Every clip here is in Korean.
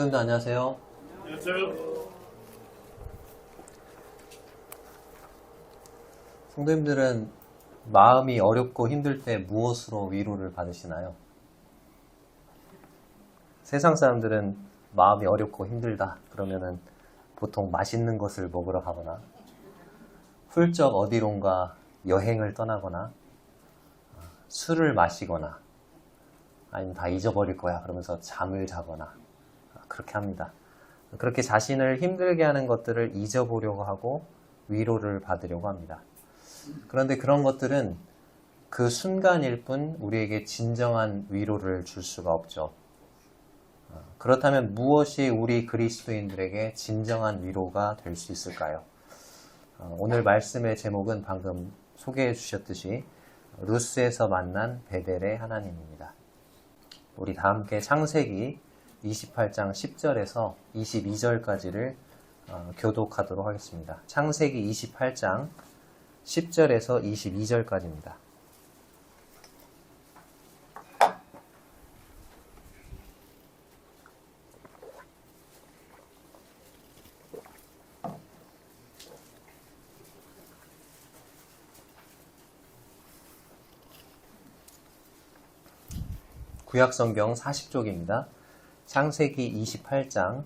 성도님들 안녕하세요. 안녕하세요. 성도님들은 마음이 어렵고 힘들 때 무엇으로 위로를 받으시나요? 세상 사람들은 마음이 어렵고 힘들다 그러면은 보통 맛있는 것을 먹으러 가거나 훌쩍 어디론가 여행을 떠나거나 술을 마시거나 아니면 다 잊어버릴 거야 그러면서 잠을 자거나 그렇게 합니다. 그렇게 자신을 힘들게 하는 것들을 잊어보려고 하고 위로를 받으려고 합니다. 그런데 그런 것들은 그 순간일 뿐 우리에게 진정한 위로를 줄 수가 없죠. 그렇다면 무엇이 우리 그리스도인들에게 진정한 위로가 될 수 있을까요? 오늘 말씀의 제목은 방금 소개해 주셨듯이 루스에서 만난 베델의 하나님입니다. 우리 다 함께 창세기 28장 10절에서 22절까지를 교독하도록 하겠습니다. 창세기 28장 10절에서 22절까지입니다. 구약성경 40쪽입니다. 창세기 28장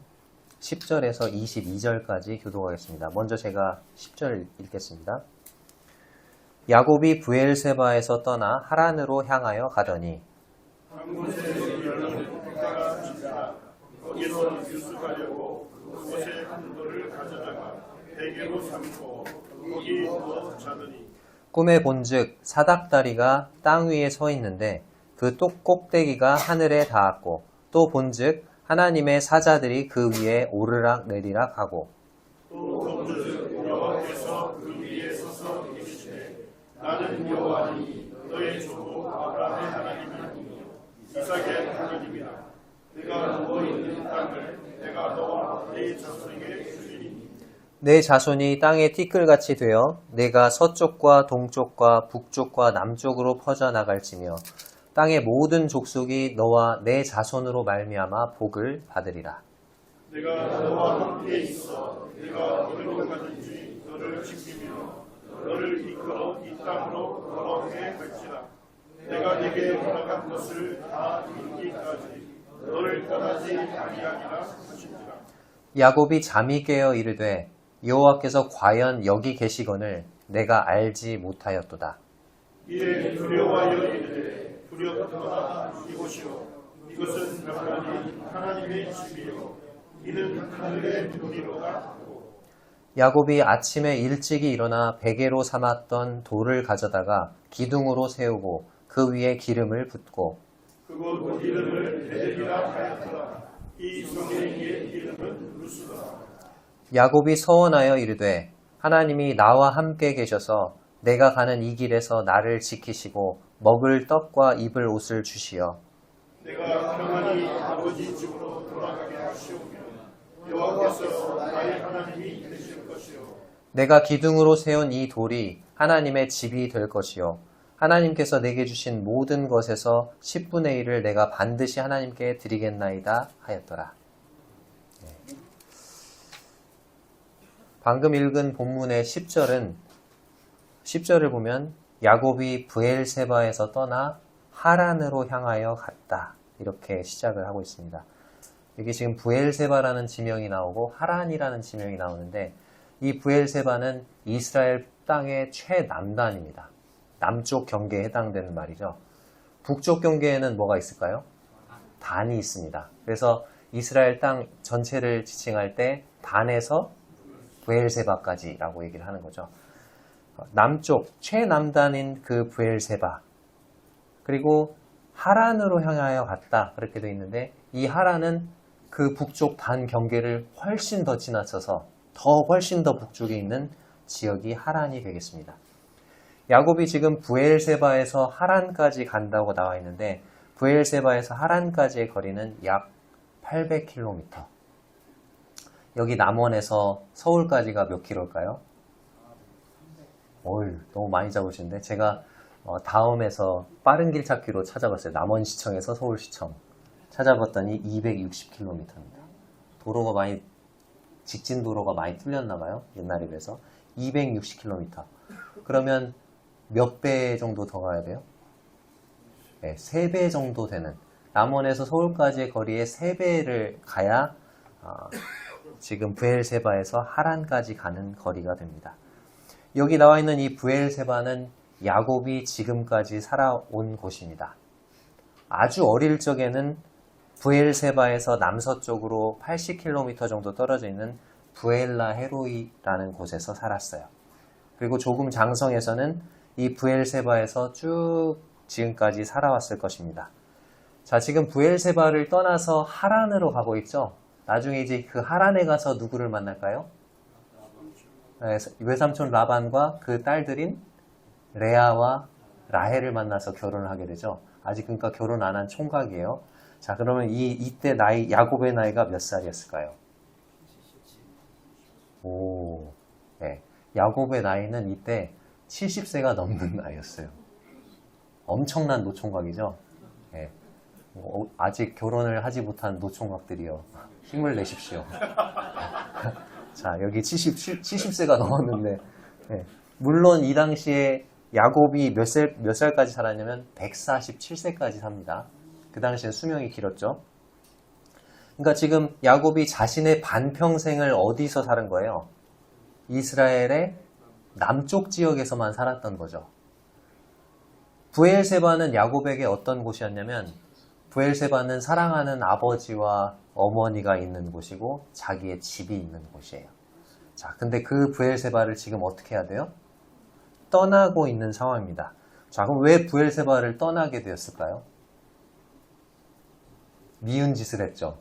10절에서 22절까지 교독하겠습니다. 먼저 제가 10절 읽겠습니다. 야곱이 브엘세바에서 떠나 하란으로 향하여 가더니 한 곳에 이르러 해가 지자 거기서 유숙하려고 그곳에 한 돌을 가져다가 베개로 삼고 거기 누워 자더니 꿈에 본즉 사닥다리가 땅 위에 서 있는데 그 꼭대기가 하늘에 닿았고 또 본즉 하나님의 사자들이 그 위에 오르락 내리락 하고 또 본즉 여호와께서 그 위에 서서 계시되 나는 여호와니 너의 조국 아브라함의 하나님이니 이삭의 하나님이라 내가 누워 있는 땅을 내가 너와 네 자손에게 주리니 내 자손이 땅의 티끌같이 되어 내가 서쪽과 동쪽과 북쪽과 남쪽으로 퍼져나갈지며 땅의 모든 족속이 너와 내 자손으로 말미암아 복을 받으리라. 내가 너와 함께 있어 내가 어디로 가든지 너를 지키며 너를 이끌어 이 땅으로 걸어오게 할지라 내가 네게 허락한 것을 다 이루기까지 너를 떠나지 아니하리라 하시니라. 야곱이 잠이 깨어 이르되 여호와께서 과연 여기 계시거늘 내가 알지 못하였도다. 이에 두려워하여 이르되 두렵도다 이곳이요 이것은 명하니 하나님의 집이요 이는 하늘의 눈이로다 하고 야곱이 아침에 일찍이 일어나 베개로 삼았던 돌을 가져다가 기둥으로 세우고 그 위에 기름을 붓고 그곳 이름을 베델이라 하였더라. 이 성경의 이름은 루스더라. 야곱이 서원하여 이르되 하나님이 나와 함께 계셔서 내가 가는 이 길에서 나를 지키시고 먹을 떡과 입을 옷을 주시어 내가 평안히 아버지 집으로 돌아가게 하시오며 여호와께서 나의 하나님이 되실 것이요 내가 기둥으로 세운 이 돌이 하나님의 집이 될 것이요 하나님께서 내게 주신 모든 것에서 10분의 1을 내가 반드시 하나님께 드리겠나이다 하였더라. 방금 읽은 본문의 10절을 보면 야곱이 브엘세바에서 떠나 하란으로 향하여 갔다. 이렇게 시작을 하고 있습니다. 여기 지금 브엘세바라는 지명이 나오고 하란이라는 지명이 나오는데 이 브엘세바는 이스라엘 땅의 최남단입니다. 남쪽 경계에 해당되는 말이죠. 북쪽 경계에는 뭐가 있을까요? 단이 있습니다. 그래서 이스라엘 땅 전체를 지칭할 때 단에서 브엘세바까지라고 얘기를 하는 거죠. 남쪽 최남단인 그 브엘세바 그리고 하란으로 향하여 갔다 그렇게 되어 있는데 이 하란은 그 북쪽 단 경계를 훨씬 더 지나쳐서 훨씬 더 북쪽에 있는 지역이 하란이 되겠습니다. 야곱이 지금 브엘세바에서 하란까지 간다고 나와 있는데 브엘세바에서 하란까지의 거리는 약 800km. 여기 남원에서 서울까지가 몇 킬로일까요? 너무 많이 잡으시는데 제가 다음에서 빠른 길 찾기로 찾아봤어요. 남원시청에서 서울시청 찾아봤더니 260km입니다. 직진 도로가 많이 뚫렸나 봐요. 옛날에 비해서. 260km. 그러면 몇 배 정도 더 가야 돼요? 네, 3배 정도 되는, 남원에서 서울까지의 거리의 3배를 가야 지금 브엘세바에서 하란까지 가는 거리가 됩니다. 여기 나와 있는 이 브엘세바는 야곱이 지금까지 살아온 곳입니다. 아주 어릴 적에는 브엘세바에서 남서쪽으로 80km 정도 떨어져 있는 부엘라 헤로이라는 곳에서 살았어요. 그리고 조금 장성해서는 이 브엘세바에서 쭉 지금까지 살아왔을 것입니다. 자, 지금 브엘세바를 떠나서 하란으로 가고 있죠. 나중에 이제 그 하란에 가서 누구를 만날까요? 외삼촌 라반과 그 딸들인 레아와 라헬을 만나서 결혼을 하게 되죠. 아직 그러니까 결혼 안 한 총각이에요. 자, 그러면 이때 야곱의 나이가 몇 살이었을까요? 네. 야곱의 나이는 이때 70세가 넘는 나이였어요. 엄청난 노총각이죠. 네. 아직 결혼을 하지 못한 노총각들이요. 힘을 내십시오. 자, 여기 70세가 넘었는데, 네. 물론 이 당시에 야곱이 몇 살까지 살았냐면 147세까지 삽니다. 그 당시엔 수명이 길었죠. 그러니까 지금 야곱이 자신의 반평생을 어디서 살은 거예요? 이스라엘의 남쪽 지역에서만 살았던 거죠. 브엘세바는 야곱에게 어떤 곳이었냐면, 브엘세바는 사랑하는 아버지와 어머니가 있는 곳이고 자기의 집이 있는 곳이에요. 자, 근데 그 브엘세바를 지금 어떻게 해야 돼요? 떠나고 있는 상황입니다. 자, 그럼 왜 브엘세바를 떠나게 되었을까요? 미운 짓을 했죠.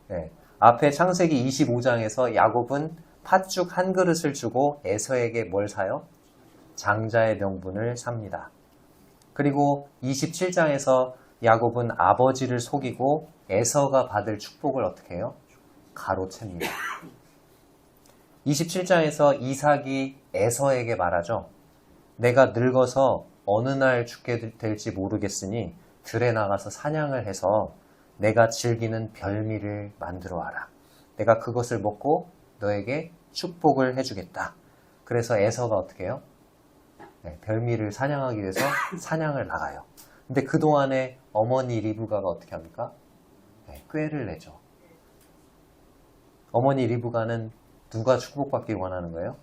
네. 앞에 창세기 25장에서 야곱은 팥죽 한 그릇을 주고 에서에게 뭘 사요? 장자의 명분을 삽니다. 그리고 27장에서 야곱은 아버지를 속이고 에서가 받을 축복을 어떻게 해요? 가로챕니다. 27장에서 이삭이 에서에게 말하죠. 내가 늙어서 어느 날 죽게 될지 모르겠으니 들에 나가서 사냥을 해서 내가 즐기는 별미를 만들어 와라. 내가 그것을 먹고 너에게 축복을 해주겠다. 그래서 에서가 어떻게 해요? 네, 별미를 사냥하기 위해서 사냥을 나가요. 근데 그동안에 어머니 리브가가 어떻게 합니까? 네, 꾀를 내죠. 어머니 리브가는 누가 축복받길 원하는 거예요?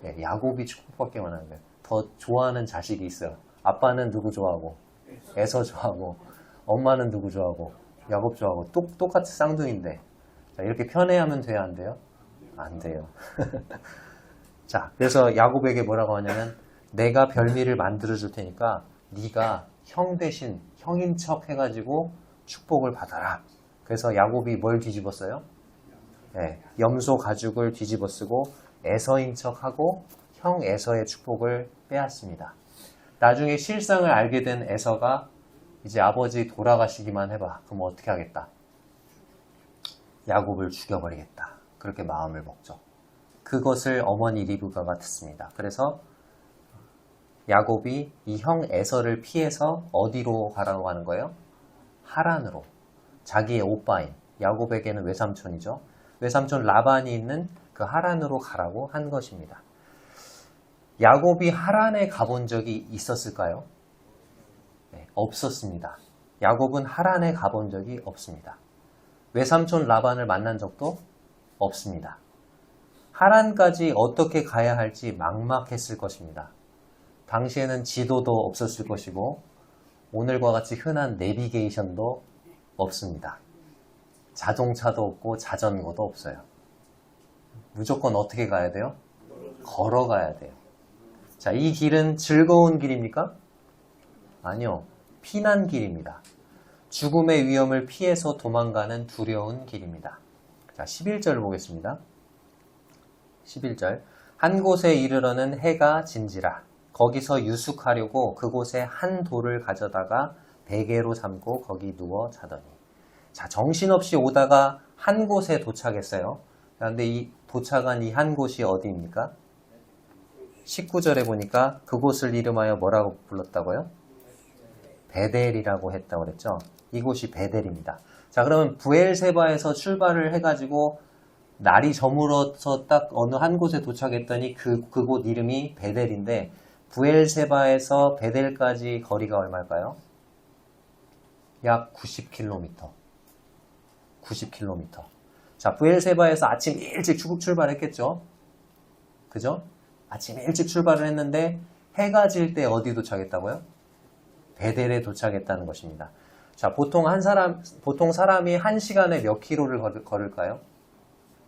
네, 야곱이 축복받길 원하는 거예요. 더 좋아하는 자식이 있어요. 아빠는 누구 좋아하고? 에서 좋아하고. 엄마는 누구 좋아하고? 야곱 좋아하고. 똑같이 쌍둥이인데. 자, 이렇게 편애하면 돼요, 안 돼요? 안 돼요. 자, 그래서 야곱에게 뭐라고 하냐면, 내가 별미를 만들어 줄 테니까 네가 형 대신 형인 척 해가지고 축복을 받아라. 그래서 야곱이 뭘 뒤집었어요? 네, 염소 가죽을 뒤집어 쓰고 에서인 척하고 형 에서의 축복을 빼앗습니다. 나중에 실상을 알게 된 에서가 이제 아버지 돌아가시기만 해봐. 그럼 어떻게 하겠다? 야곱을 죽여버리겠다. 그렇게 마음을 먹죠. 그것을 어머니 리브가가 듣습니다. 그래서 야곱이 이 형 에서를 피해서 어디로 가라고 하는 거예요? 하란으로. 자기의 오빠인 야곱에게는 외삼촌이죠. 외삼촌 라반이 있는 그 하란으로 가라고 한 것입니다. 야곱이 하란에 가본 적이 있었을까요? 네, 없었습니다. 야곱은 하란에 가본 적이 없습니다. 외삼촌 라반을 만난 적도 없습니다. 하란까지 어떻게 가야 할지 막막했을 것입니다. 당시에는 지도도 없었을 것이고 오늘과 같이 흔한 내비게이션도 없습니다. 자동차도 없고 자전거도 없어요. 무조건 어떻게 가야 돼요? 걸어가야 돼요. 자, 이 길은 즐거운 길입니까? 아니요. 피난길입니다. 죽음의 위험을 피해서 도망가는 두려운 길입니다. 자, 11절 보겠습니다. 11절. 한 곳에 이르러는 해가 진지라. 거기서 유숙하려고 그곳에 한 돌을 가져다가 베개로 삼고 거기 누워 자더니. 자, 정신없이 오다가 한 곳에 도착했어요. 그런데 이 도착한 이 한 곳이 어디입니까? 19절에 보니까 그곳을 이름하여 뭐라고 불렀다고요? 베델이라고 했다고 그랬죠. 이곳이 베델입니다. 자, 그러면 브엘세바에서 출발을 해가지고 날이 저물어서 딱 어느 한 곳에 도착했더니 그곳 이름이 베델인데 브엘세바에서 베델까지 거리가 얼마일까요? 약 90km. 90km. 자, 브엘세바에서 아침 일찍 출발했겠죠? 그죠? 아침 일찍 출발을 했는데 해가 질 때 어디 도착했다고요? 베델에 도착했다는 것입니다. 자, 보통 사람이 1시간에 몇 킬로를 걸을까요?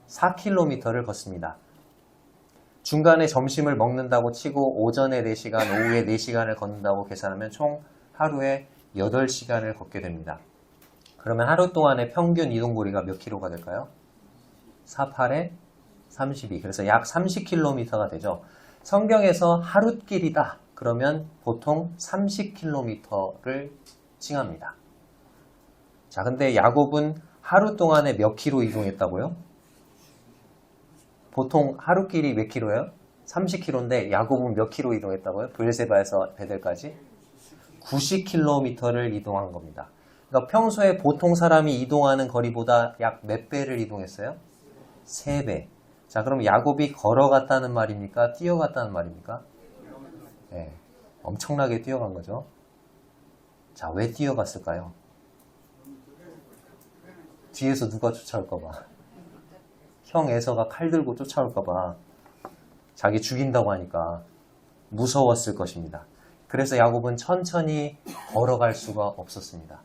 4km를 걷습니다. 중간에 점심을 먹는다고 치고 오전에 4시간, 오후에 4시간을 걷는다고 계산하면 총 하루에 8시간을 걷게 됩니다. 그러면 하루 동안의 평균 이동거리가 몇 킬로가 될까요? 48에 32. 그래서 약 30km가 되죠. 성경에서 하룻길이다. 그러면 보통 30km를 칭합니다. 자, 근데 야곱은 하루 동안에 몇 킬로 이동했다고요? 보통 하루길이 몇 킬로예요? 30km인데 야곱은 몇 킬로 이동했다고요? 브엘세바에서 베델까지? 90km를 이동한 겁니다. 그러니까 평소에 보통 사람이 이동하는 거리보다 약 몇 배를 이동했어요? 3배. 자, 그럼 야곱이 걸어갔다는 말입니까? 뛰어갔다는 말입니까? 네, 엄청나게 뛰어간 거죠. 자, 왜 뛰어갔을까요? 뒤에서 누가 쫓아올까봐. 형 에서가 칼 들고 쫓아올까봐. 자기 죽인다고 하니까 무서웠을 것입니다. 그래서 야곱은 천천히 걸어갈 수가 없었습니다.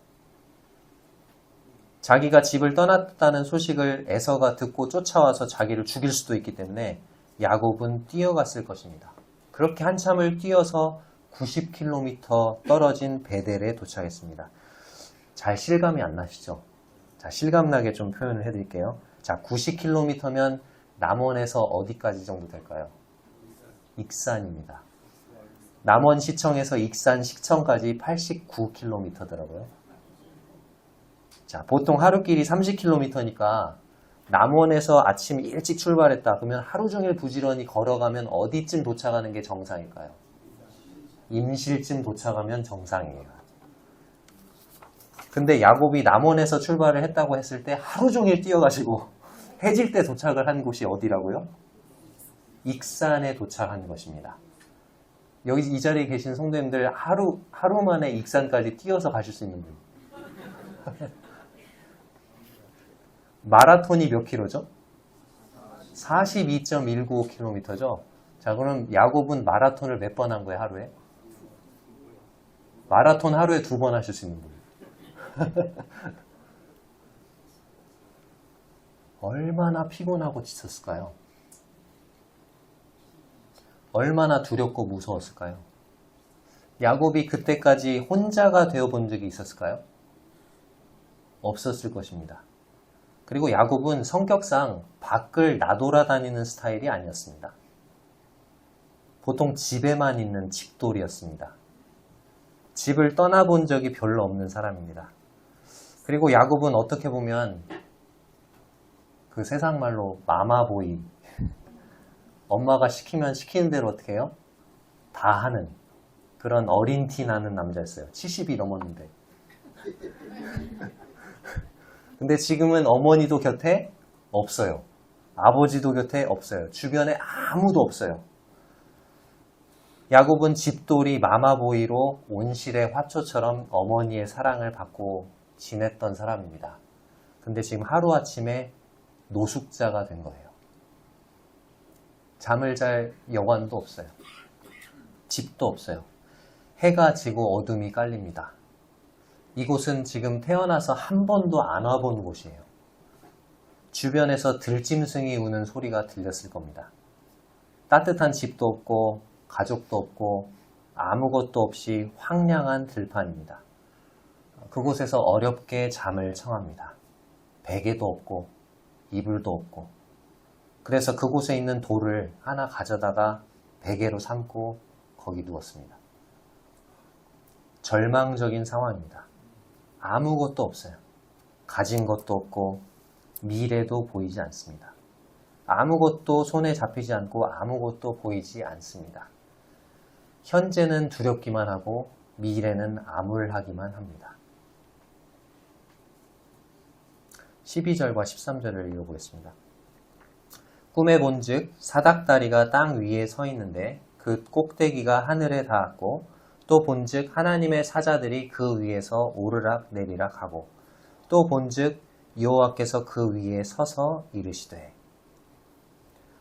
자기가 집을 떠났다는 소식을 에서가 듣고 쫓아와서 자기를 죽일 수도 있기 때문에 야곱은 뛰어갔을 것입니다. 그렇게 한참을 뛰어서 90km 떨어진 베델에 도착했습니다. 잘 실감이 안 나시죠? 자, 실감나게 좀 표현을 해드릴게요. 자, 90km면 남원에서 어디까지 정도 될까요? 익산입니다. 남원 시청에서 익산 시청까지 89km더라고요. 자, 보통 하루길이 30km니까 남원에서 아침 일찍 출발했다. 그러면 하루 종일 부지런히 걸어가면 어디쯤 도착하는 게 정상일까요? 임실쯤 도착하면 정상이에요. 근데 야곱이 남원에서 출발을 했다고 했을 때 하루 종일 뛰어가지고 해질 때 도착을 한 곳이 어디라고요? 익산에 도착한 것입니다. 여기 이 자리에 계신 성도님들 하루 만에 익산까지 뛰어서 가실 수 있는 분. 마라톤이 몇 킬로죠? 42.195km죠. 자, 그럼 야곱은 마라톤을 몇 번 한 거예요, 하루에? 마라톤 하루에 2번 하실 수 있는 분. 얼마나 피곤하고 지쳤을까요? 얼마나 두렵고 무서웠을까요? 야곱이 그때까지 혼자가 되어본 적이 있었을까요? 없었을 것입니다. 그리고 야곱은 성격상 밖을 나돌아다니는 스타일이 아니었습니다. 보통 집에만 있는 집돌이였습니다. 집을 떠나본 적이 별로 없는 사람입니다. 그리고 야곱은 어떻게 보면 그 세상 말로 마마보이, 엄마가 시키면 시키는 대로 어떻게 해요? 다 하는 그런 어린 티 나는 남자였어요. 70이 넘었는데. 근데 지금은 어머니도 곁에 없어요. 아버지도 곁에 없어요. 주변에 아무도 없어요. 야곱은 집돌이 마마보이로 온실의 화초처럼 어머니의 사랑을 받고 지냈던 사람입니다. 근데 지금 하루아침에 노숙자가 된 거예요. 잠을 잘 여관도 없어요. 집도 없어요. 해가 지고 어둠이 깔립니다. 이곳은 지금 태어나서 한 번도 안 와본 곳이에요. 주변에서 들짐승이 우는 소리가 들렸을 겁니다. 따뜻한 집도 없고 가족도 없고 아무것도 없이 황량한 들판입니다. 그곳에서 어렵게 잠을 청합니다. 베개도 없고 이불도 없고. 그래서 그곳에 있는 돌을 하나 가져다가 베개로 삼고 거기 누웠습니다. 절망적인 상황입니다. 아무것도 없어요. 가진 것도 없고 미래도 보이지 않습니다. 아무것도 손에 잡히지 않고 아무것도 보이지 않습니다. 현재는 두렵기만 하고 미래는 암울하기만 합니다. 12절과 13절을 읽어보겠습니다. 꿈에 본즉 사닥다리가 땅 위에 서 있는데 그 꼭대기가 하늘에 닿았고 또 본즉 하나님의 사자들이 그 위에서 오르락 내리락 하고 또 본즉 여호와께서 그 위에 서서 이르시되.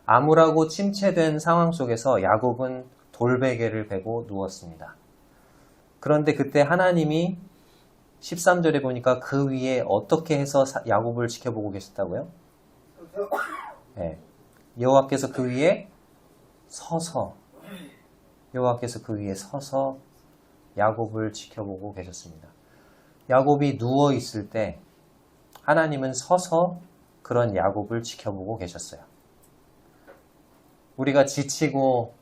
암울하고 침체된 상황 속에서 야곱은 돌베개를 베고 누웠습니다. 그런데 그때 하나님이 13절에 보니까 그 위에 어떻게 해서 야곱을 지켜보고 계셨다고요? 네. 여호와께서 그 위에 서서 야곱을 지켜보고 계셨습니다. 야곱이 누워 있을 때 하나님은 서서 그런 야곱을 지켜보고 계셨어요. 우리가 지치고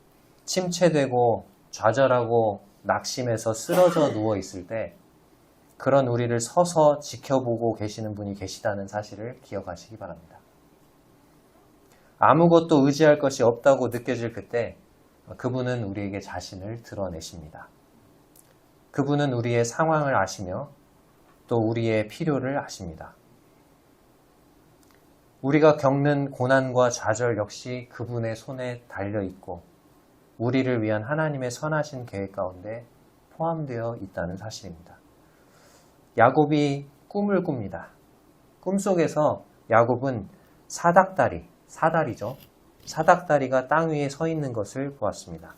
침체되고 좌절하고 낙심해서 쓰러져 누워 있을 때 그런 우리를 서서 지켜보고 계시는 분이 계시다는 사실을 기억하시기 바랍니다. 아무것도 의지할 것이 없다고 느껴질 그때 그분은 우리에게 자신을 드러내십니다. 그분은 우리의 상황을 아시며 또 우리의 필요를 아십니다. 우리가 겪는 고난과 좌절 역시 그분의 손에 달려있고 우리를 위한 하나님의 선하신 계획 가운데 포함되어 있다는 사실입니다. 야곱이 꿈을 꿉니다. 꿈속에서 야곱은 사다리죠. 사닥다리가 땅 위에 서 있는 것을 보았습니다.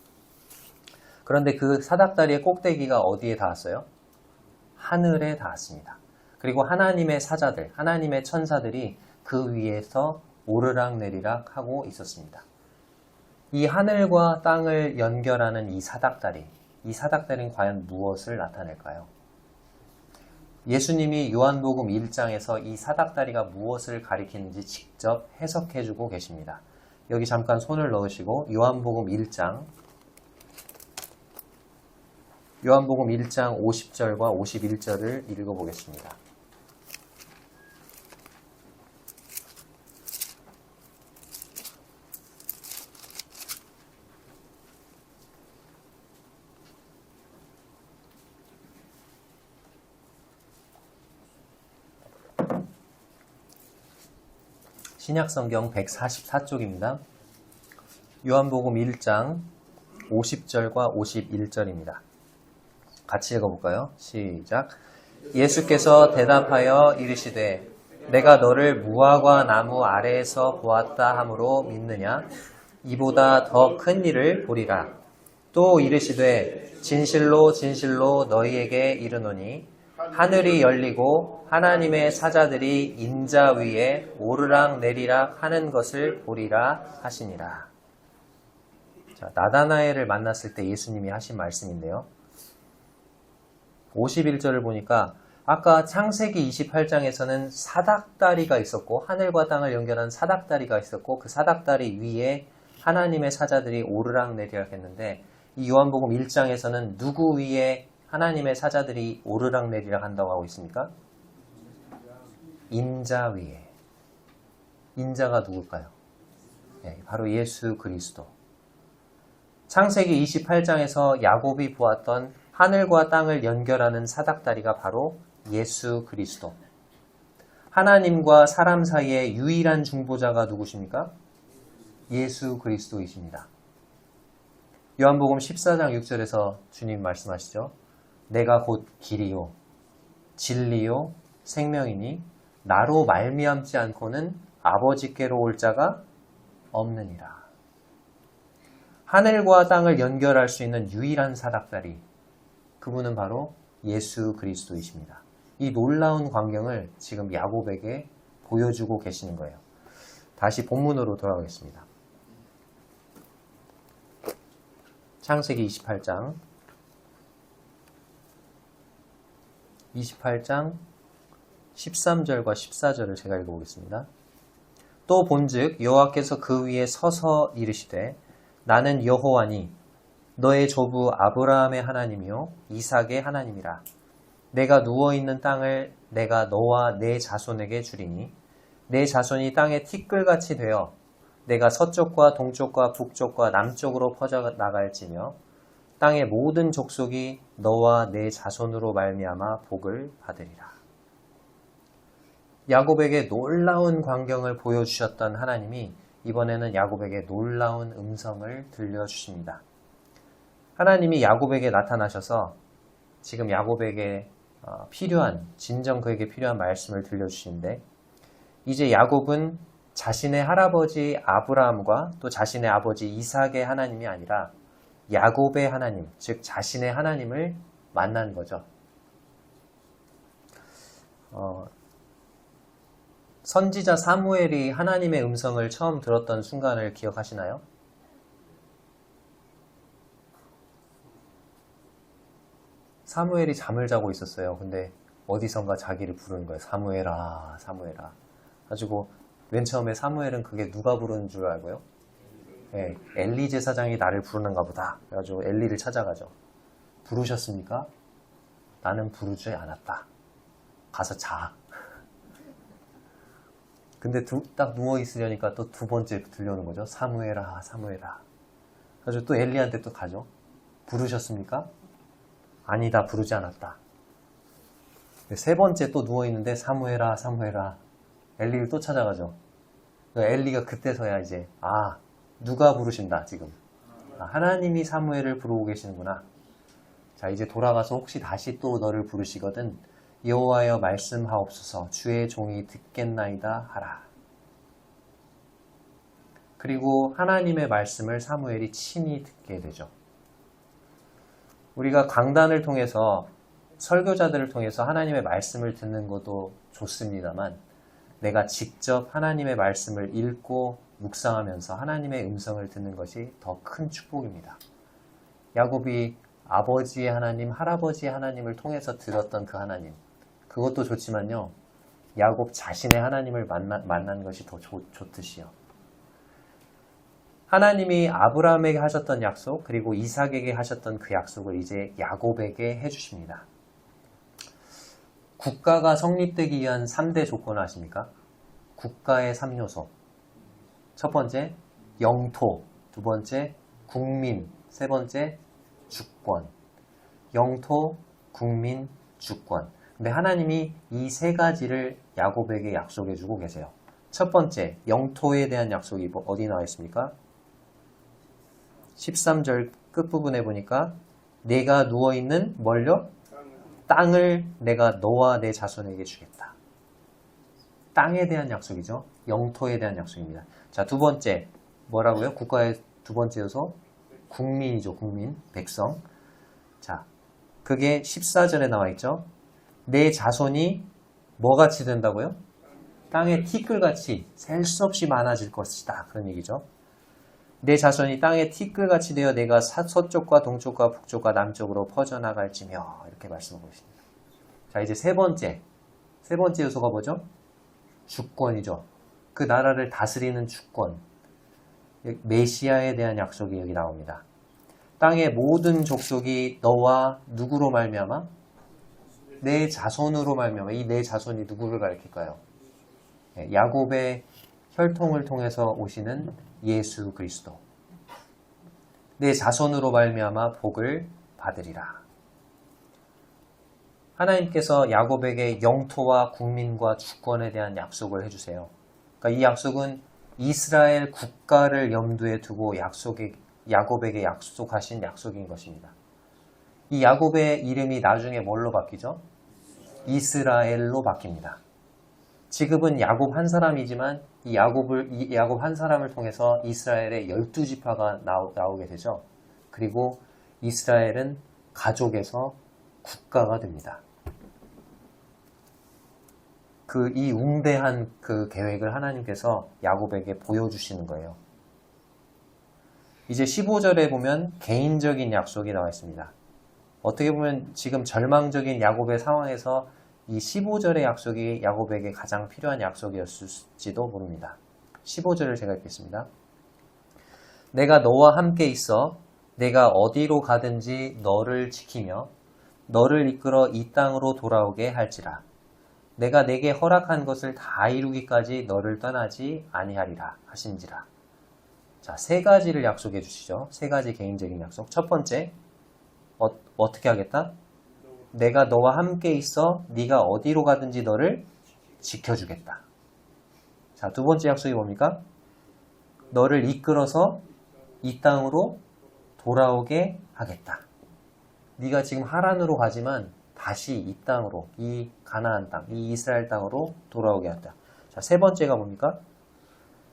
그런데 그 사닥다리의 꼭대기가 어디에 닿았어요? 하늘에 닿았습니다. 그리고 하나님의 사자들, 하나님의 천사들이 그 위에서 오르락내리락 하고 있었습니다. 이 하늘과 땅을 연결하는 이 사닥다리는 과연 무엇을 나타낼까요? 예수님이 요한복음 1장에서 이 사닥다리가 무엇을 가리키는지 직접 해석해주고 계십니다. 여기 잠깐 손을 넣으시고 요한복음 1장 50절과 51절을 읽어보겠습니다. 신약성경 144쪽입니다. 요한복음 1장 50절과 51절입니다. 같이 읽어볼까요? 시작. 예수께서 대답하여 이르시되 내가 너를 무화과 나무 아래에서 보았다 함으로 믿느냐? 이보다 더 큰 일을 보리라. 또 이르시되 진실로 진실로 너희에게 이르노니 하늘이 열리고 하나님의 사자들이 인자 위에 오르락 내리락 하는 것을 보리라 하시니라. 자, 나다나엘을 만났을 때 예수님이 하신 말씀인데요. 51절을 보니까 아까 창세기 28장에서는 사닥다리가 있었고 하늘과 땅을 연결한 사닥다리가 있었고 그 사닥다리 위에 하나님의 사자들이 오르락 내리락 했는데 이 요한복음 1장에서는 누구 위에 하나님의 사자들이 오르락 내리락 한다고 하고 있습니까? 인자 위에. 인자가 누굴까요? 네, 바로 예수 그리스도. 창세기 28장에서 야곱이 보았던 하늘과 땅을 연결하는 사닥다리가 바로 예수 그리스도. 하나님과 사람 사이의 유일한 중보자가 누구십니까? 예수 그리스도이십니다. 요한복음 14장 6절에서 주님 말씀하시죠. 내가 곧 길이요 진리요 생명이니 나로 말미암지 않고는 아버지께로 올 자가 없느니라. 하늘과 땅을 연결할 수 있는 유일한 사닥다리, 그분은 바로 예수 그리스도이십니다. 이 놀라운 광경을 지금 야곱에게 보여주고 계시는 거예요. 다시 본문으로 돌아가겠습니다. 창세기 28장 13절과 14절을 제가 읽어보겠습니다. 또 본즉 여호와께서 그 위에 서서 이르시되 나는 여호와니 너의 조부 아브라함의 하나님이요 이삭의 하나님이라. 내가 누워있는 땅을 내가 너와 내 자손에게 주리니 내 자손이 땅의 티끌같이 되어 내가 서쪽과 동쪽과 북쪽과 남쪽으로 퍼져나갈지며 땅의 모든 족속이 너와 내 자손으로 말미암아 복을 받으리라. 야곱에게 놀라운 광경을 보여주셨던 하나님이 이번에는 야곱에게 놀라운 음성을 들려주십니다. 하나님이 야곱에게 나타나셔서 지금 야곱에게 진정 그에게 필요한 말씀을 들려주시는데, 이제 야곱은 자신의 할아버지 아브라함과 또 자신의 아버지 이삭의 하나님이 아니라 야곱의 하나님, 즉 자신의 하나님을 만난 거죠. 선지자 사무엘이 하나님의 음성을 처음 들었던 순간을 기억하시나요? 사무엘이 잠을 자고 있었어요. 근데 어디선가 자기를 부르는 거예요. 사무엘아, 사무엘아. 가지고 맨 처음에 사무엘은 그게 누가 부르는 줄 알고요? 네, 엘리 제사장이 나를 부르는가 보다. 그래가지고 엘리를 찾아가죠. 부르셨습니까? 나는 부르지 않았다. 가서 자. 근데 딱 누워있으려니까 또 두 번째 들려오는 거죠. 사무엘아, 사무엘아. 그래서 또 엘리한테 또 가죠. 부르셨습니까? 아니다, 부르지 않았다. 세 번째 또 누워있는데 사무엘아, 사무엘아. 엘리를 또 찾아가죠. 엘리가 그때서야 이제 누가 부르신다 지금. 하나님이 사무엘을 부르고 계시는구나. 자, 이제 돌아가서 혹시 다시 또 너를 부르시거든 여호와여 말씀하옵소서, 주의 종이 듣겠나이다 하라. 그리고 하나님의 말씀을 사무엘이 친히 듣게 되죠. 우리가 강단을 통해서, 설교자들을 통해서 하나님의 말씀을 듣는 것도 좋습니다만, 내가 직접 하나님의 말씀을 읽고 묵상하면서 하나님의 음성을 듣는 것이 더 큰 축복입니다. 야곱이 아버지의 하나님, 할아버지의 하나님을 통해서 들었던 그 하나님, 그것도 좋지만요, 야곱 자신의 하나님을 만난 것이 더 좋듯이요. 하나님이 아브라함에게 하셨던 약속, 그리고 이삭에게 하셨던 그 약속을 이제 야곱에게 해주십니다. 국가가 성립되기 위한 3대 조건을 아십니까? 국가의 3요소. 첫 번째, 영토. 두 번째, 국민. 세 번째, 주권. 영토, 국민, 주권. 근데 하나님이 이 세 가지를 야곱에게 약속해주고 계세요. 첫 번째, 영토에 대한 약속이 어디 나와 있습니까? 13절 끝부분에 보니까 내가 누워있는 뭘요? 땅을 내가 너와 내 자손에게 주겠다. 땅에 대한 약속이죠. 영토에 대한 약속입니다. 자, 두 번째, 뭐라고요? 국가의 두 번째 요소? 국민이죠. 국민, 백성. 자, 그게 14절에 나와 있죠. 내 자손이 뭐같이 된다고요? 땅의 티끌같이 셀 수 없이 많아질 것이다. 그런 얘기죠. 내 자손이 땅의 티끌같이 되어 내가 서쪽과 동쪽과 북쪽과 남쪽으로 퍼져나갈지며, 이렇게 말씀하고 있습니다. 자, 이제 세 번째 요소가 뭐죠? 주권이죠. 그 나라를 다스리는 주권. 메시아에 대한 약속이 여기 나옵니다. 땅의 모든 족속이 너와 누구로 말미암아? 내 자손으로 말미암아. 이 내 자손이 누구를 가리킬까요? 야곱의 혈통을 통해서 오시는 예수 그리스도. 내 자손으로 말미암아 복을 받으리라. 하나님께서 야곱에게 영토와 국민과 주권에 대한 약속을 해주세요. 그러니까 이 약속은 이스라엘 국가를 염두에 두고 야곱에게 약속하신 약속인 것입니다. 이 야곱의 이름이 나중에 뭘로 바뀌죠? 이스라엘로 바뀝니다. 지금은 야곱 한 사람이지만 이 야곱 한 사람을 통해서 이스라엘의 12지파가 나오게 되죠. 그리고 이스라엘은 가족에서 국가가 됩니다. 이 웅대한 그 계획을 하나님께서 야곱에게 보여주시는 거예요. 이제 15절에 보면 개인적인 약속이 나와 있습니다. 어떻게 보면 지금 절망적인 야곱의 상황에서 이 15절의 약속이 야곱에게 가장 필요한 약속이었을지도 모릅니다. 15절을 제가 읽겠습니다. 내가 너와 함께 있어 내가 어디로 가든지 너를 지키며 너를 이끌어 이 땅으로 돌아오게 할지라. 내가 내게 허락한 것을 다 이루기까지 너를 떠나지 아니하리라 하신지라. 자, 세 가지를 약속해 주시죠. 세 가지 개인적인 약속. 첫 번째, 어떻게 하겠다? 내가 너와 함께 있어 네가 어디로 가든지 너를 지켜주겠다. 자, 두 번째 약속이 뭡니까? 너를 이끌어서 이 땅으로 돌아오게 하겠다. 네가 지금 하란으로 가지만 다시 이 땅으로, 이 가나안 땅, 이 이스라엘 땅으로 돌아오게 한다. 자, 세 번째가 뭡니까?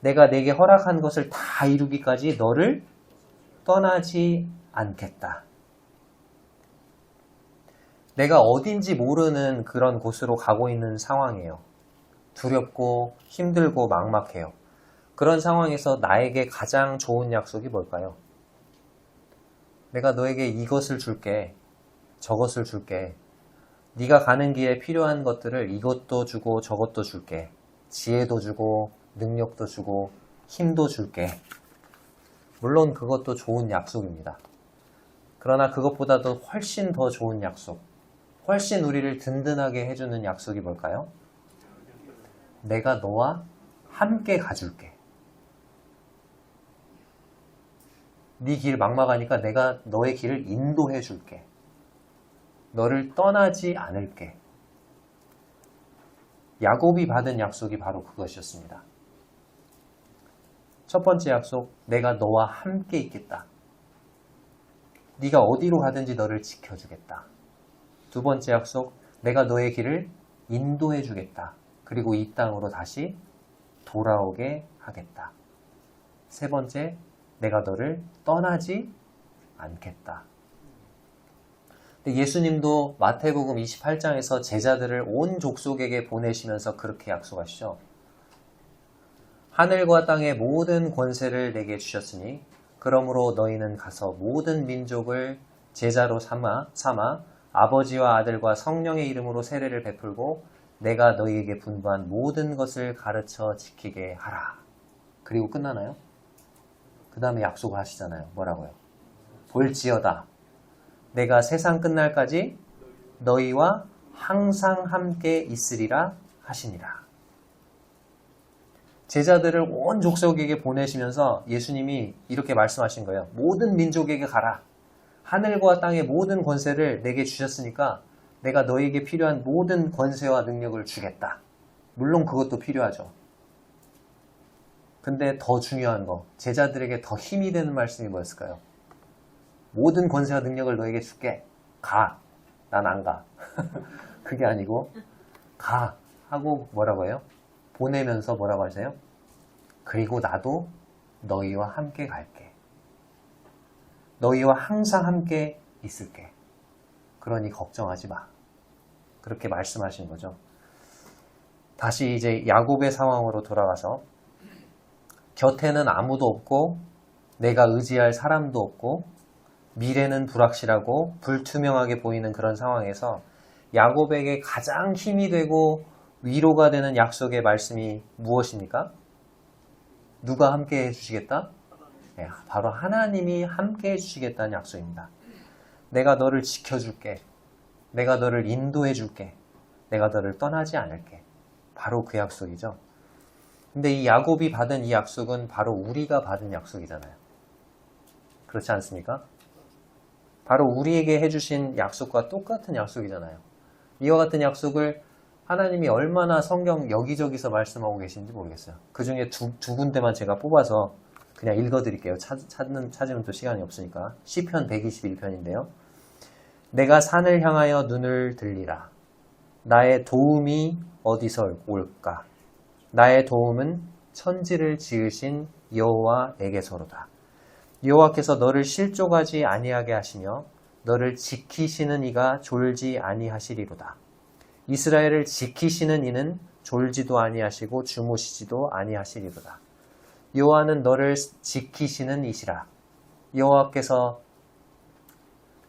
내가 내게 허락한 것을 다 이루기까지 너를 떠나지 않겠다. 내가 어딘지 모르는 그런 곳으로 가고 있는 상황이에요. 두렵고 힘들고 막막해요. 그런 상황에서 나에게 가장 좋은 약속이 뭘까요? 내가 너에게 이것을 줄게, 저것을 줄게. 네가 가는 길에 필요한 것들을 이것도 주고 저것도 줄게. 지혜도 주고 능력도 주고 힘도 줄게. 물론 그것도 좋은 약속입니다. 그러나 그것보다도 훨씬 더 좋은 약속, 훨씬 우리를 든든하게 해주는 약속이 뭘까요? 내가 너와 함께 가줄게. 네 길 막막하니까 내가 너의 길을 인도해 줄게. 너를 떠나지 않을게. 야곱이 받은 약속이 바로 그것이었습니다. 첫 번째 약속, 내가 너와 함께 있겠다. 네가 어디로 가든지 너를 지켜주겠다. 두 번째 약속, 내가 너의 길을 인도해 주겠다. 그리고 이 땅으로 다시 돌아오게 하겠다. 세 번째, 내가 너를 떠나지 않겠다. 근데 예수님도 마태복음 28장에서 제자들을 온 족속에게 보내시면서 그렇게 약속하시죠. 하늘과 땅의 모든 권세를 내게 주셨으니 그러므로 너희는 가서 모든 민족을 제자로 삼아 아버지와 아들과 성령의 이름으로 세례를 베풀고 내가 너희에게 분부한 모든 것을 가르쳐 지키게 하라. 그리고 끝나나요? 그 다음에 약속을 하시잖아요. 뭐라고요? 볼지어다. 내가 세상 끝날까지 너희와 항상 함께 있으리라 하시니라. 제자들을 온 족속에게 보내시면서 예수님이 이렇게 말씀하신 거예요. 모든 민족에게 가라. 하늘과 땅의 모든 권세를 내게 주셨으니까 내가 너희에게 필요한 모든 권세와 능력을 주겠다. 물론 그것도 필요하죠. 근데 더 중요한 거, 제자들에게 더 힘이 되는 말씀이 뭐였을까요? 모든 권세와 능력을 너에게 줄게. 가. 난 안 가. 그게 아니고 가 하고 뭐라고 해요? 보내면서 뭐라고 하세요? 그리고 나도 너희와 함께 갈게. 너희와 항상 함께 있을게. 그러니 걱정하지 마. 그렇게 말씀하신 거죠. 다시 이제 야곱의 상황으로 돌아가서 곁에는 아무도 없고 내가 의지할 사람도 없고 미래는 불확실하고 불투명하게 보이는 그런 상황에서 야곱에게 가장 힘이 되고 위로가 되는 약속의 말씀이 무엇입니까? 누가 함께 해주시겠다? 네, 바로 하나님이 함께 해주시겠다는 약속입니다. 내가 너를 지켜줄게. 내가 너를 인도해줄게. 내가 너를 떠나지 않을게. 바로 그 약속이죠. 근데 이 야곱이 받은 이 약속은 바로 우리가 받은 약속이잖아요. 그렇지 않습니까? 바로 우리에게 해주신 약속과 똑같은 약속이잖아요. 이와 같은 약속을 하나님이 얼마나 성경 여기저기서 말씀하고 계신지 모르겠어요. 그 중에 두 군데만 제가 뽑아서 그냥 읽어드릴게요. 찾으면 또 시간이 없으니까. 시편 121편인데요. 내가 산을 향하여 눈을 들리라. 나의 도움이 어디서 올까? 나의 도움은 천지를 지으신 여호와에게서로다. 여호와께서 너를 실족하지 아니하게 하시며 너를 지키시는 이가 졸지 아니하시리로다. 이스라엘을 지키시는 이는 졸지도 아니하시고 주무시지도 아니하시리로다. 여호와는 너를 지키시는 이시라. 여호와께서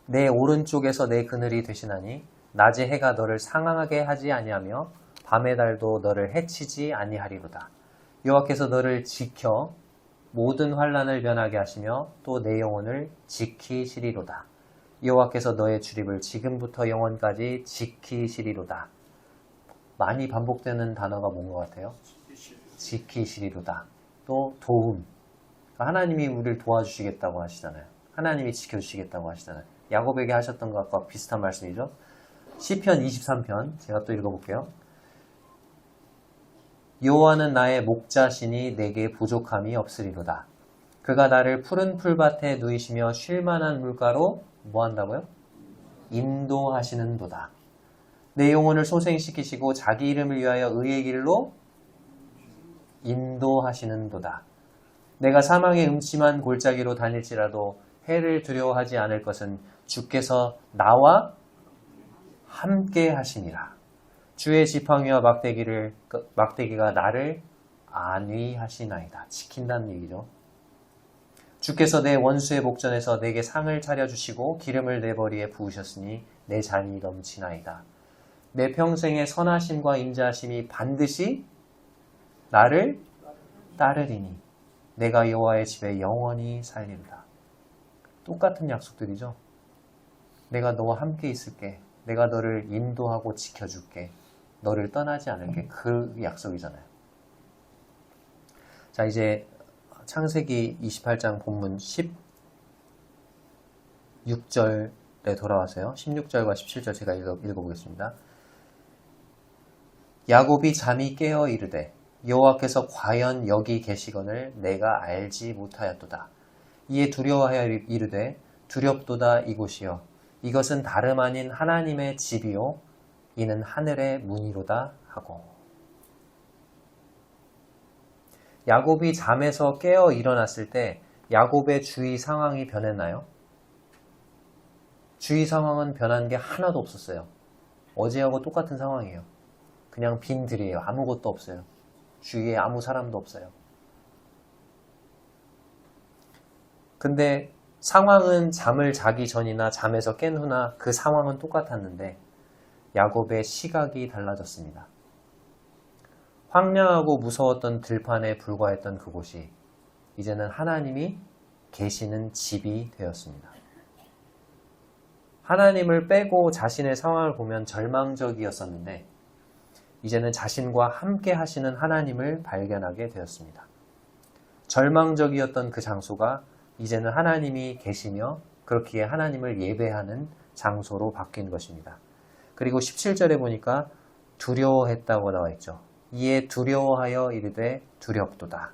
내 오른쪽에서 내 그늘이 되시나니 낮에 해가 너를 상하게 하지 아니하며 밤의 달도 너를 해치지 아니하리로다. 여호와께서 너를 지켜 모든 환난을 면하게 하시며 또 내 영혼을 지키시리로다. 여호와께서 너의 출입을 지금부터 영원까지 지키시리로다. 많이 반복되는 단어가 뭔 것 같아요? 지키시리로다. 또 도움. 하나님이 우리를 도와주시겠다고 하시잖아요. 하나님이 지켜주시겠다고 하시잖아요. 야곱에게 하셨던 것과 비슷한 말씀이죠. 시편 23편 제가 또 읽어볼게요. 여호와는 나의 목자시니 내게 부족함이 없으리로다. 그가 나를 푸른 풀밭에 누이시며 쉴만한 물가로 뭐 한다고요? 인도하시는도다. 내 영혼을 소생시키시고 자기 이름을 위하여 의의 길로 인도하시는도다. 내가 사망의 음침한 골짜기로 다닐지라도 해를 두려워하지 않을 것은 주께서 나와 함께 하시니라. 주의 지팡이와 막대기가 나를 안위하시나이다. 지킨다는 얘기죠. 주께서 내 원수의 목전에서 내게 상을 차려주시고 기름을 내 머리에 부으셨으니 내 잔이 넘치나이다. 내 평생의 선하심과 인자하심이 반드시 나를 따르리니 내가 여호와의 집에 영원히 살리로다. 똑같은 약속들이죠. 내가 너와 함께 있을게. 내가 너를 인도하고 지켜줄게. 너를 떠나지 않을게. 그 약속이잖아요. 자, 이제 창세기 28장 본문 16절에 돌아와서요. 16절과 17절 제가 읽어보겠습니다. 야곱이 잠이 깨어 이르되 여호와께서 과연 여기 계시거늘 내가 알지 못하였도다. 이에 두려워하여 이르되 두렵도다 이곳이여 이것은 다름 아닌 하나님의 집이요 이는 하늘의 문이로다 하고. 야곱이 잠에서 깨어 일어났을 때 야곱의 주위 상황이 변했나요? 주위 상황은 변한 게 하나도 없었어요. 어제하고 똑같은 상황이에요. 그냥 빈들이에요. 아무것도 없어요. 주위에 아무 사람도 없어요. 근데 상황은 잠을 자기 전이나 잠에서 깬 후나 그 상황은 똑같았는데 야곱의 시각이 달라졌습니다. 황량하고 무서웠던 들판에 불과했던 그곳이 이제는 하나님이 계시는 집이 되었습니다. 하나님을 빼고 자신의 상황을 보면 절망적이었었는데 이제는 자신과 함께 하시는 하나님을 발견하게 되었습니다. 절망적이었던 그 장소가 이제는 하나님이 계시며 그렇기에 하나님을 예배하는 장소로 바뀐 것입니다. 그리고 17절에 보니까 두려워했다고 나와 있죠. 이에 두려워하여 이르되 두렵도다.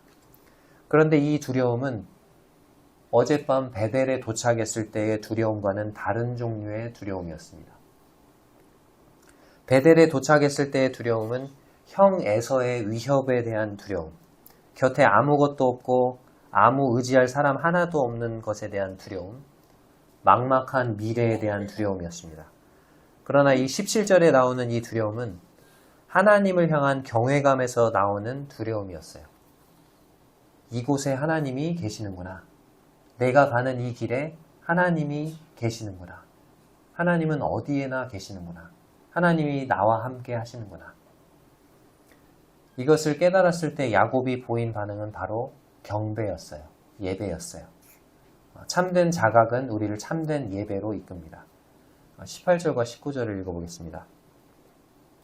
그런데 이 두려움은 어젯밤 베델에 도착했을 때의 두려움과는 다른 종류의 두려움이었습니다. 베델에 도착했을 때의 두려움은 형 에서의 위협에 대한 두려움, 곁에 아무것도 없고 아무 의지할 사람 하나도 없는 것에 대한 두려움, 막막한 미래에 대한 두려움이었습니다. 그러나 이 17절에 나오는 이 두려움은 하나님을 향한 경외감에서 나오는 두려움이었어요. 이곳에 하나님이 계시는구나. 내가 가는 이 길에 하나님이 계시는구나. 하나님은 어디에나 계시는구나. 하나님이 나와 함께 하시는구나. 이것을 깨달았을 때 야곱이 보인 반응은 바로 경배였어요. 예배였어요. 참된 자각은 우리를 참된 예배로 이끕니다. 18절과 19절을 읽어보겠습니다.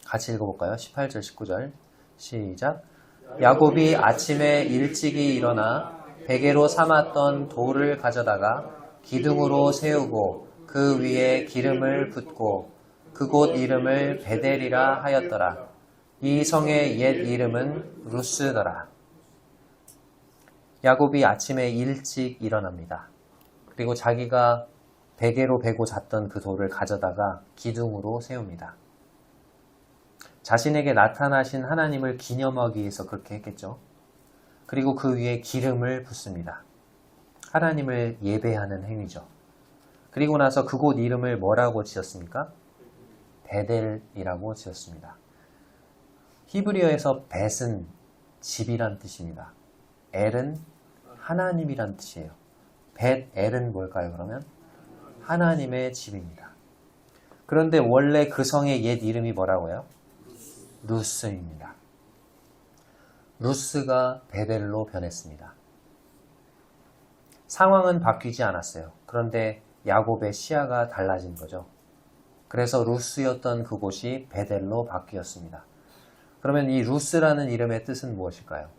같이 읽어볼까요? 18절, 19절. 시작. 야곱이 아침에 일찍이 일어나 베개로 삼았던 돌을 가져다가 기둥으로 세우고 그 위에 기름을 붓고 그곳 이름을 베델이라 하였더라. 이 성의 옛 이름은 루스더라. 야곱이 아침에 일찍 일어납니다. 그리고 자기가 베개로 베고 잤던 그 돌을 가져다가 기둥으로 세웁니다. 자신에게 나타나신 하나님을 기념하기 위해서 그렇게 했겠죠. 그리고 그 위에 기름을 붓습니다. 하나님을 예배하는 행위죠. 그리고 나서 그곳 이름을 뭐라고 지었습니까? 베델이라고 지었습니다. 히브리어에서 벳은 집이란 뜻입니다. 엘은 하나님이란 뜻이에요. 벳엘은 뭘까요, 그러면? 하나님의 집입니다. 그런데 원래 그 성의 옛 이름이 뭐라고요? 루스입니다. 루스가 베델로 변했습니다. 상황은 바뀌지 않았어요. 그런데 야곱의 시야가 달라진 거죠. 그래서 루스였던 그곳이 베델로 바뀌었습니다. 그러면 이 루스라는 이름의 뜻은 무엇일까요?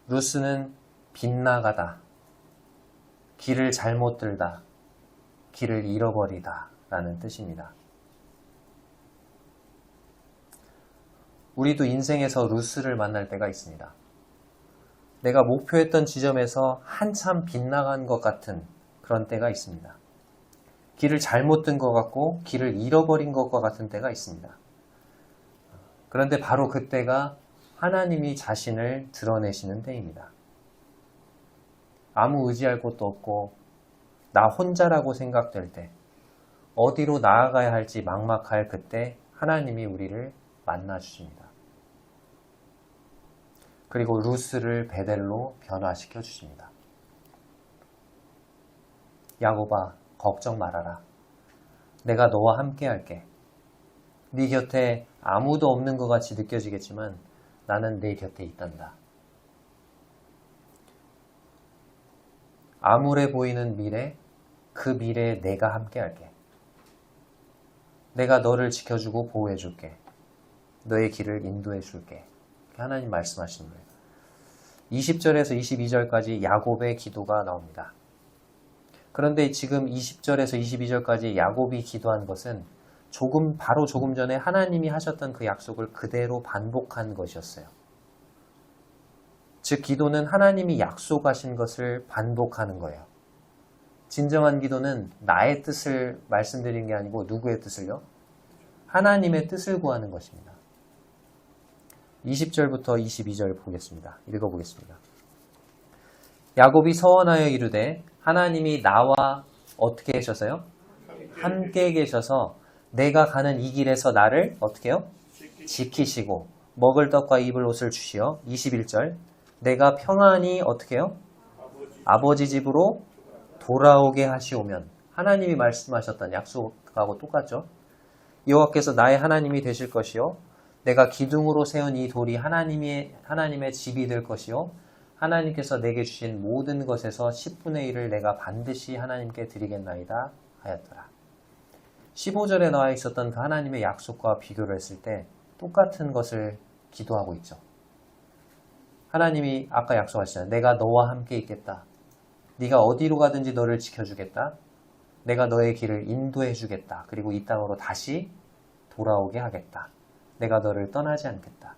루스는 빗나가다, 길을 잘못 들다, 길을 잃어버리다 라는 뜻입니다. 우리도 인생에서 루스를 만날 때가 있습니다. 내가 목표했던 지점에서 한참 빗나간 것 같은 그런 때가 있습니다. 길을 잘못 든 것 같고 길을 잃어버린 것과 같은 때가 있습니다. 그런데 바로 그때가 하나님이 자신을 드러내시는 때입니다. 아무 의지할 곳도 없고 나 혼자라고 생각될 때, 어디로 나아가야 할지 막막할 그때 하나님이 우리를 만나 주십니다. 그리고 루스를 베델로 변화시켜 주십니다. 야곱아, 걱정 말아라. 내가 너와 함께 할게. 네 곁에 아무도 없는 것 같이 느껴지겠지만 나는 네 곁에 있단다. 암울해 보이는 미래, 그 미래에 내가 함께 할게. 내가 너를 지켜주고 보호해 줄게. 너의 길을 인도해 줄게. 하나님 말씀하시는 거예요. 20절에서 22절까지 야곱의 기도가 나옵니다. 그런데 지금 20절에서 22절까지 야곱이 기도한 것은 바로 조금 전에 하나님이 하셨던 그 약속을 그대로 반복한 것이었어요. 즉, 기도는 하나님이 약속하신 것을 반복하는 거예요. 진정한 기도는 나의 뜻을 말씀드리는 게 아니고 누구의 뜻을요? 하나님의 뜻을 구하는 것입니다. 20절부터 22절 보겠습니다. 읽어보겠습니다. 야곱이 서원하여 이르되 하나님이 나와 어떻게 계셔서요? 함께 계셔서 내가 가는 이 길에서 나를 어떻게 해요? 지키시고 먹을 떡과 입을 옷을 주시어 21절 내가 평안히 어떻게 해요? 아버지 집으로 돌아오게 하시오면 하나님이 말씀하셨던 약속하고 똑같죠? 여호와께서 나의 하나님이 되실 것이요 내가 기둥으로 세운 이 돌이 하나님의 집이 될 것이요 하나님께서 내게 주신 모든 것에서 10분의 1을 내가 반드시 하나님께 드리겠나이다 하였더라. 15절에 나와 있었던 그 하나님의 약속과 비교를 했을 때 똑같은 것을 기도하고 있죠. 하나님이 아까 약속하셨잖아요. 내가 너와 함께 있겠다. 네가 어디로 가든지 너를 지켜주겠다. 내가 너의 길을 인도해 주겠다. 그리고 이 땅으로 다시 돌아오게 하겠다. 내가 너를 떠나지 않겠다.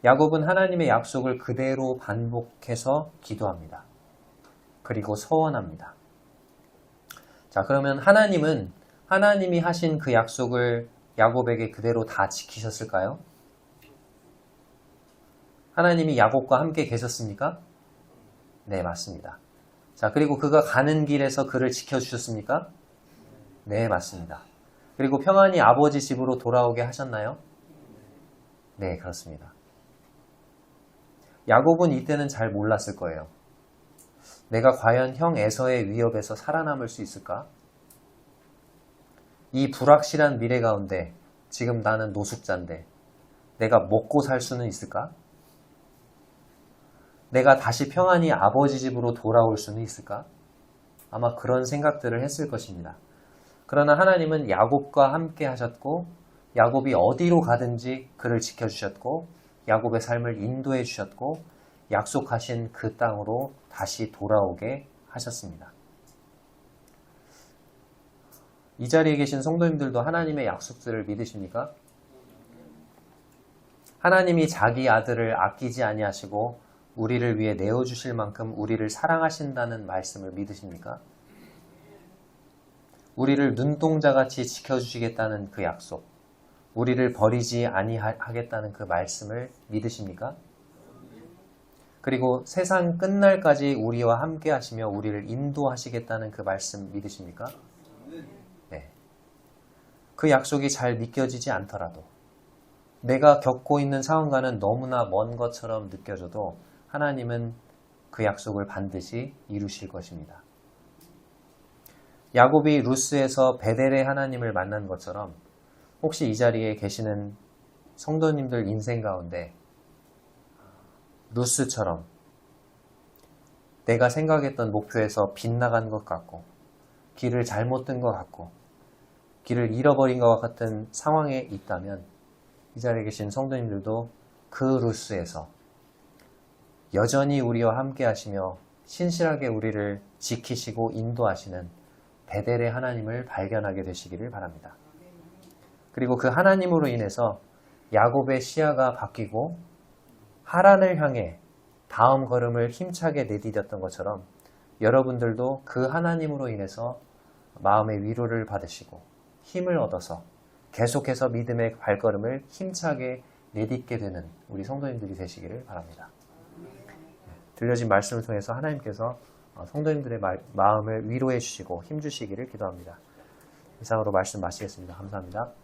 야곱은 하나님의 약속을 그대로 반복해서 기도합니다. 그리고 서원합니다. 자, 그러면 하나님이 하신 그 약속을 야곱에게 그대로 다 지키셨을까요? 하나님이 야곱과 함께 계셨습니까? 네, 맞습니다. 자, 그리고 그가 가는 길에서 그를 지켜주셨습니까? 네, 맞습니다. 그리고 평안히 아버지 집으로 돌아오게 하셨나요? 네, 그렇습니다. 야곱은 이때는 잘 몰랐을 거예요. 내가 과연 형 에서의 위협에서 살아남을 수 있을까? 이 불확실한 미래 가운데 지금 나는 노숙자인데 내가 먹고 살 수는 있을까? 내가 다시 평안히 아버지 집으로 돌아올 수는 있을까? 아마 그런 생각들을 했을 것입니다. 그러나 하나님은 야곱과 함께 하셨고 야곱이 어디로 가든지 그를 지켜주셨고 야곱의 삶을 인도해 주셨고 약속하신 그 땅으로 다시 돌아오게 하셨습니다. 이 자리에 계신 성도님들도 하나님의 약속들을 믿으십니까? 하나님이 자기 아들을 아끼지 아니하시고 우리를 위해 내어주실 만큼 우리를 사랑하신다는 말씀을 믿으십니까? 우리를 눈동자같이 지켜주시겠다는 그 약속, 우리를 버리지 아니하겠다는 그 말씀을 믿으십니까? 그리고 세상 끝날까지 우리와 함께 하시며 우리를 인도하시겠다는 그 말씀 믿으십니까? 네. 그 약속이 잘 믿겨지지 않더라도 내가 겪고 있는 상황과는 너무나 먼 것처럼 느껴져도 하나님은 그 약속을 반드시 이루실 것입니다. 야곱이 루스에서 베델의 하나님을 만난 것처럼 혹시 이 자리에 계시는 성도님들 인생 가운데 루스처럼 내가 생각했던 목표에서 빗나간 것 같고 길을 잘못 든 것 같고 길을 잃어버린 것 같은 상황에 있다면 이 자리에 계신 성도님들도 그 루스에서 여전히 우리와 함께 하시며 신실하게 우리를 지키시고 인도하시는 베델의 하나님을 발견하게 되시기를 바랍니다. 그리고 그 하나님으로 인해서 야곱의 시야가 바뀌고 하란을 향해 다음 걸음을 힘차게 내디뎠던 것처럼 여러분들도 그 하나님으로 인해서 마음의 위로를 받으시고 힘을 얻어서 계속해서 믿음의 발걸음을 힘차게 내딛게 되는 우리 성도님들이 되시기를 바랍니다. 들려진 말씀을 통해서 하나님께서 성도님들의 마음을 위로해 주시고 힘 주시기를 기도합니다. 이상으로 말씀 마치겠습니다. 감사합니다.